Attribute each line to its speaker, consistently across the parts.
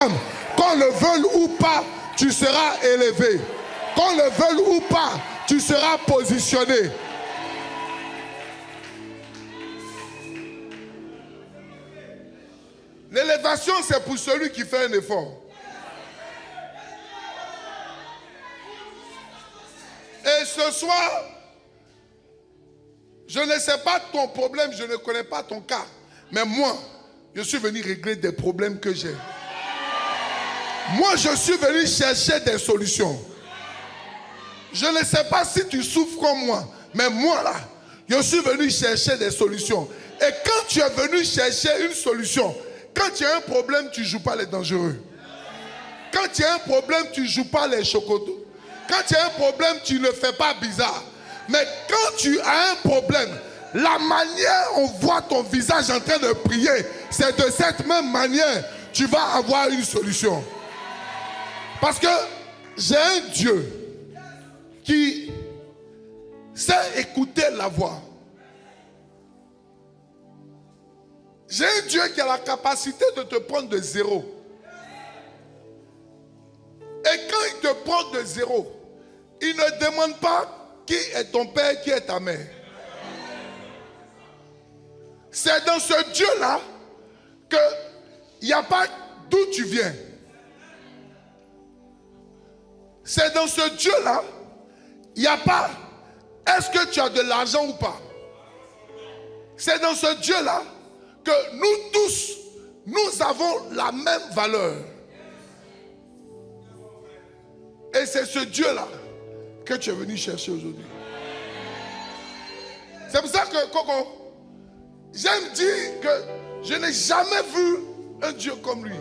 Speaker 1: Qu'on le veuille ou pas, tu seras élevé. Qu'on le veuille ou pas, tu seras positionné. L'élévation, c'est pour celui qui fait un effort. Et ce soir, je ne sais pas ton problème, je ne connais pas ton cas. Mais moi, je suis venu régler des problèmes que j'ai. Moi, je suis venu chercher des solutions. Je ne sais pas si tu souffres comme moi, mais moi là, je suis venu chercher des solutions. Et quand tu es venu chercher une solution, quand tu as un problème, tu ne joues pas les dangereux. Quand tu as un problème, tu ne joues pas les chocotos. Quand tu as un problème, tu ne fais pas bizarre. Mais quand tu as un problème, la manière on voit ton visage en train de prier, c'est de cette même manière tu vas avoir une solution. Parce que j'ai un Dieu qui sait écouter la voix. J'ai un Dieu qui a la capacité de te prendre de zéro. Et quand il te prend de zéro, il ne demande pas qui est ton père, qui est ta mère. C'est dans ce Dieu-là qu'il n'y a pas d'où tu viens. C'est dans ce Dieu-là, il n'y a pas est-ce que tu as de l'argent ou pas. C'est dans ce Dieu-là que nous tous, nous avons la même valeur. Et c'est ce Dieu-là que tu es venu chercher aujourd'hui. C'est pour ça que, Coco, j'aime dire que je n'ai jamais vu un Dieu comme lui.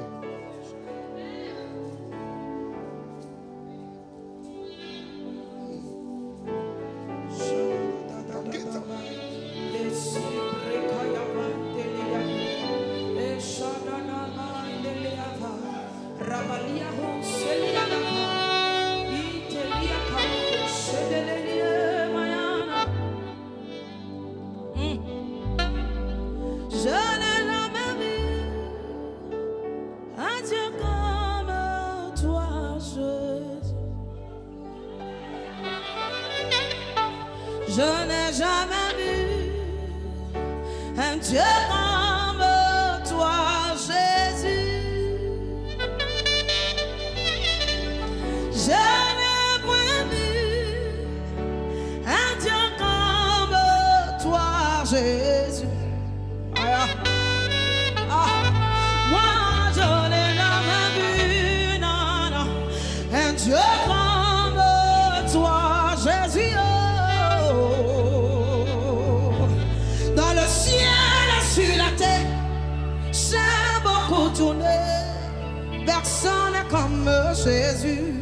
Speaker 2: Je n'ai jamais vu un Dieu comme toi, Jésus. Je n'ai point vu un Dieu comme toi, Jésus. Moi, je n'ai jamais vu, non, non, un Dieu comme toi, Jésus. Dans le ciel et sur la terre, c'est beaucoup tourné. Personne n'est comme Jésus.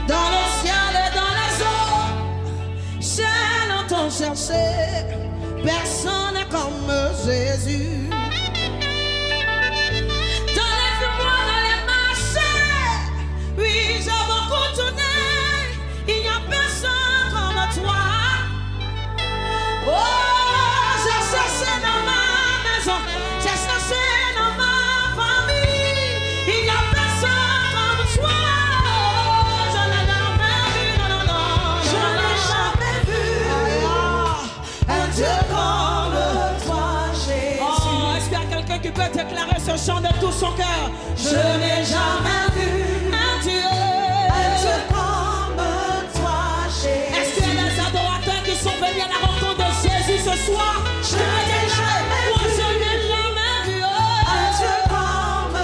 Speaker 2: Dans le ciel et dans les eaux, j'ai longtemps cherché. Personne n'est comme Jésus. Dans les fumoirs, dans les marchés, oui, j'ai beaucoup tourné. Il n'y a personne comme toi. Oh, j'ai cherché dans ma maison, j'ai cherché dans ma famille. Il n'y a personne comme toi. Je n'ai jamais vu, non, non, non. Je n'ai jamais vu un Dieu comme toi, Jésus. Oh, est-ce qu'il y a quelqu'un qui peut déclarer ce chant de tout son cœur? Je n'ai jamais vu un Dieu comme toi, Jésus. Est-ce qu'il y a des adorateurs qui sont venus à la rencontre de Jésus ce soir? Je n'ai jamais vu. Moi, je n'ai jamais vu un Dieu comme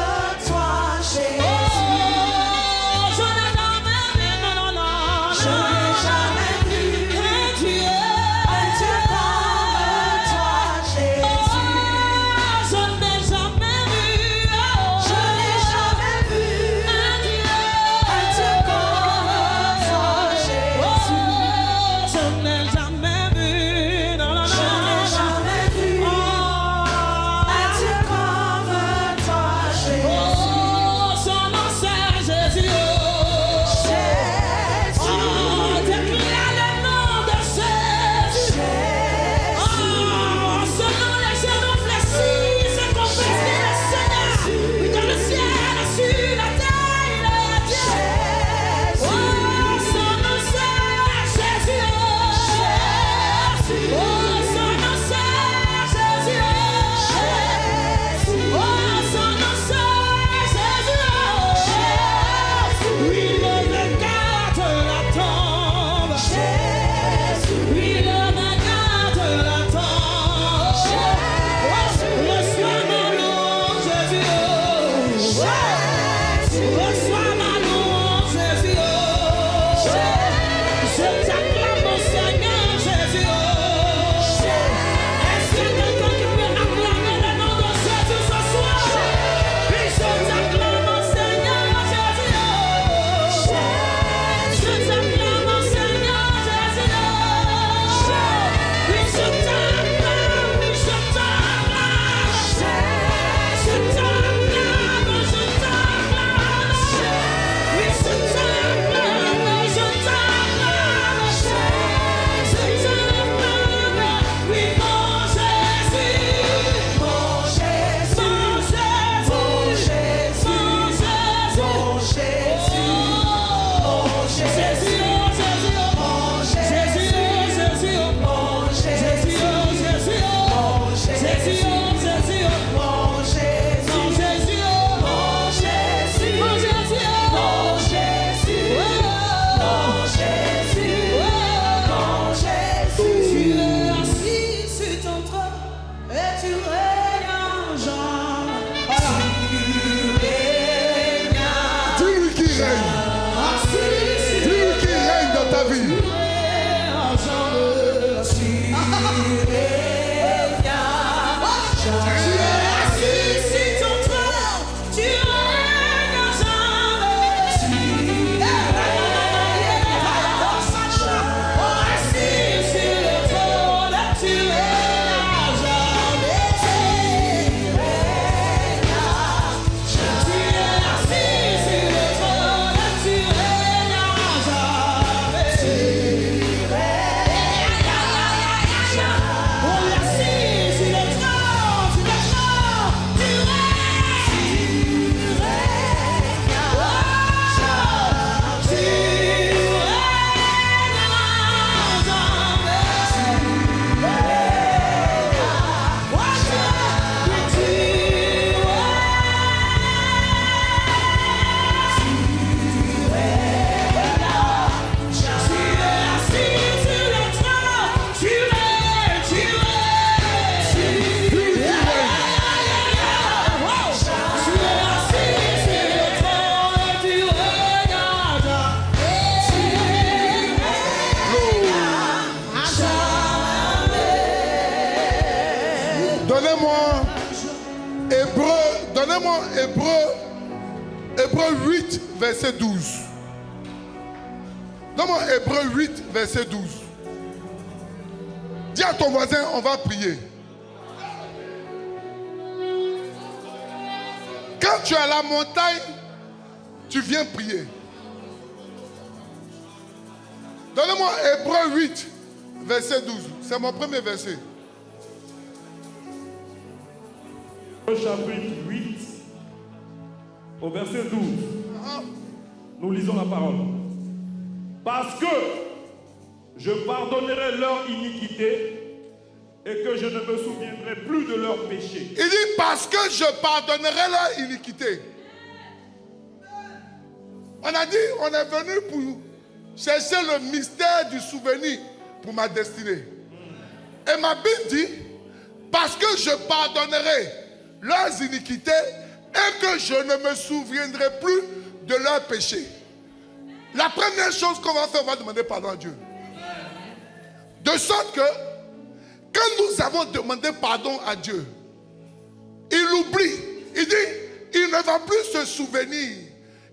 Speaker 2: toi, Jésus. Oh, je n'ai jamais vu, non, non, non. Je n'ai jamais vu un Dieu comme toi, Jésus. Oh, je n'ai jamais vu. Oh, je n'ai jamais vu
Speaker 1: Donnez-moi Hébreu 8, verset 12. Donnez-moi Hébreu 8, verset 12. Dis à ton voisin, on va prier. Quand tu es à la montagne, tu viens prier. Donnez-moi Hébreu 8, verset 12. C'est mon premier verset.
Speaker 3: Chapitre 8, au verset 12. Nous lisons la parole. Parce que je pardonnerai leur iniquité et que je ne me souviendrai plus de leurs péchés.
Speaker 1: Il dit parce que je pardonnerai leur iniquité. On a dit, on est venu pour chercher le mystère du souvenir pour ma destinée. Et ma Bible dit, parce que je pardonnerai leurs iniquités et que je ne me souviendrai plus de leurs péchés. La première chose qu'on va faire, on va demander pardon à Dieu. De sorte que, quand nous avons demandé pardon à Dieu, il oublie. Il dit, il ne va plus se souvenir.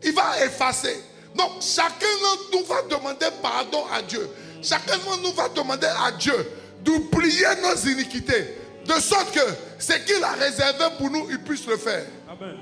Speaker 1: Il va effacer. Donc, chacun de nous va demander pardon à Dieu. Chacun de nous va demander à Dieu d'oublier nos iniquités. De sorte que ce qu'il a réservé pour nous, il puisse le faire.
Speaker 3: Amen.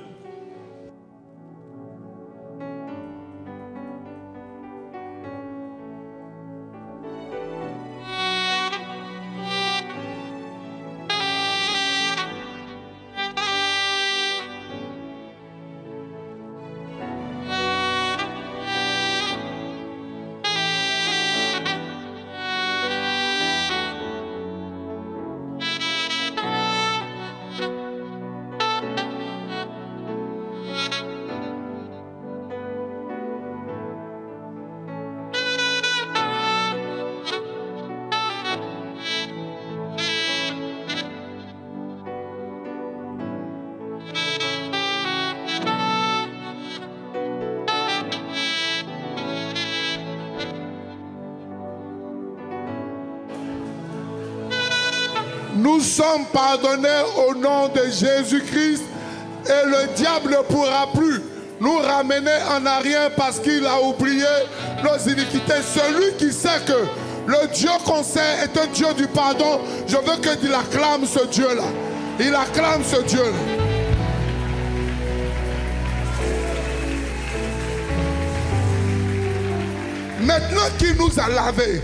Speaker 1: Nous sommes pardonnés au nom de Jésus-Christ et le diable ne pourra plus nous ramener en arrière parce qu'il a oublié nos iniquités. Celui qui sait que le Dieu qu'on sait est un Dieu du pardon, je veux qu'il acclame ce Dieu-là. Il acclame ce Dieu-là. Maintenant qu'il nous a lavés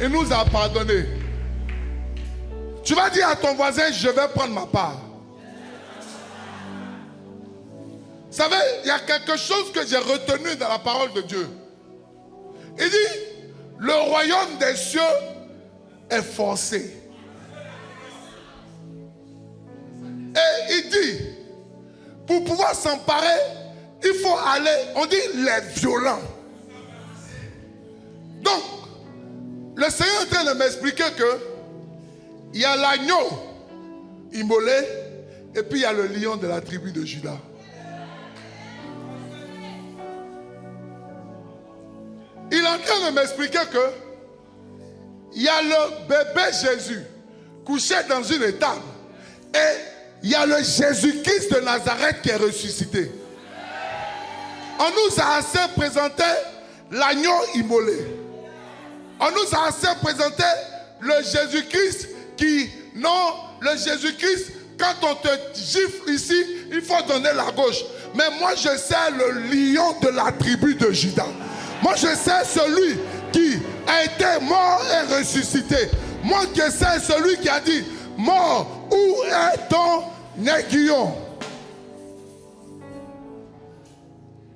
Speaker 1: et nous a pardonnés, tu vas dire à ton voisin, je vais prendre ma part. Vous savez, il y a quelque chose que j'ai retenu dans la parole de Dieu. Il dit, le royaume des cieux est forcé. Et il dit, pour pouvoir s'emparer, il faut aller, on dit les violents. Donc, le Seigneur est en train de m'expliquer que il y a l'agneau immolé et puis il y a le lion de la tribu de Juda. Il est en train de m'expliquer que il y a le bébé Jésus couché dans une étable et il y a le Jésus-Christ de Nazareth qui est ressuscité. On nous a assez présenté l'agneau immolé. On nous a assez présenté le Jésus-Christ qui, non, le Jésus-Christ, quand on te gifle ici, il faut donner la gauche. Mais moi, je sais le lion de la tribu de Juda. Moi, je sais celui qui a été mort et ressuscité. Moi, je sais celui qui a dit, mort, où est ton aiguillon?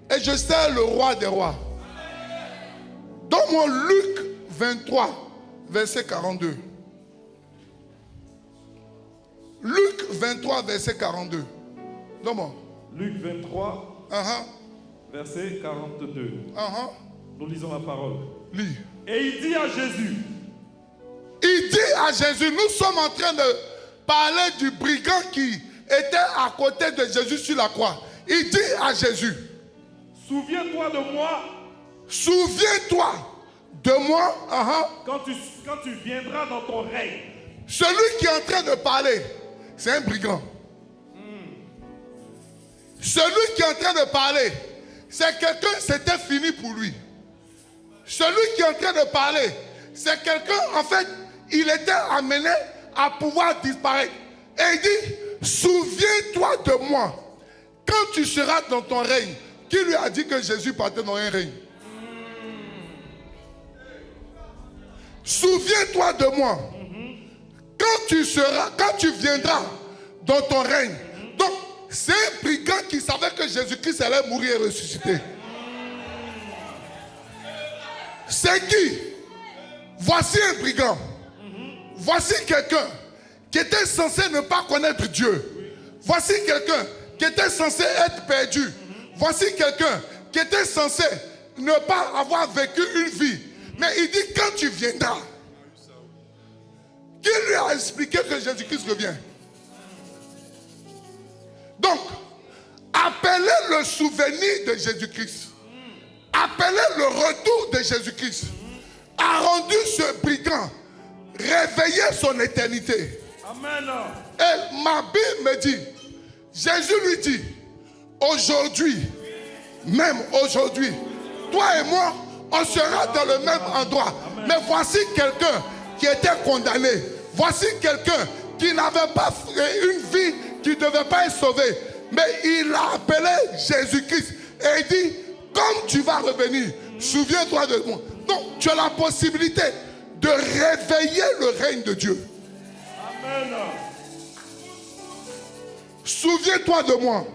Speaker 1: Et je sais le roi des rois. Dans mon Luc 23, verset 42. Luc 23, verset 42. Donne-moi.
Speaker 3: Luc 23, verset 42. Nous lisons la parole.
Speaker 1: Lis.
Speaker 3: Et il dit à Jésus.
Speaker 1: Il dit à Jésus, nous sommes en train de parler du brigand qui était à côté de Jésus sur la croix. Il dit à Jésus,
Speaker 3: souviens-toi de moi.
Speaker 1: Souviens-toi de moi.
Speaker 3: Quand tu viendras dans ton règne.
Speaker 1: Celui qui est en train de parler, c'est un brigand. Celui qui est en train de parler, c'est quelqu'un, c'était fini pour lui. Celui qui est en train de parler, c'est quelqu'un, en fait, il était amené à pouvoir disparaître. Et il dit, souviens-toi de moi quand tu seras dans ton règne. Qui lui a dit que Jésus partait dans un règne? Souviens-toi de moi quand tu viendras dans ton règne. Donc, c'est un brigand qui savait que Jésus-Christ allait mourir et ressusciter. C'est qui? Voici un brigand. Voici quelqu'un qui était censé ne pas connaître Dieu. Voici quelqu'un qui était censé être perdu. Voici quelqu'un qui était censé ne pas avoir vécu une vie. Mais il dit, quand tu viendras, qui lui a expliqué que Jésus-Christ revient? Donc, appelez le souvenir de Jésus-Christ. Appelez le retour de Jésus-Christ. A rendu ce brigand réveiller son éternité.
Speaker 3: Amen.
Speaker 1: Et ma Bible me dit, Jésus lui dit, aujourd'hui, même aujourd'hui, toi et moi, on sera dans le même endroit. Mais voici quelqu'un qui était condamné. Voici quelqu'un qui n'avait pas une vie, qui ne devait pas être sauvé. Mais il a appelé Jésus-Christ. Et il dit, comme tu vas revenir, souviens-toi de moi. Donc, tu as la possibilité de réveiller le règne de Dieu.
Speaker 3: Amen.
Speaker 1: Souviens-toi de moi.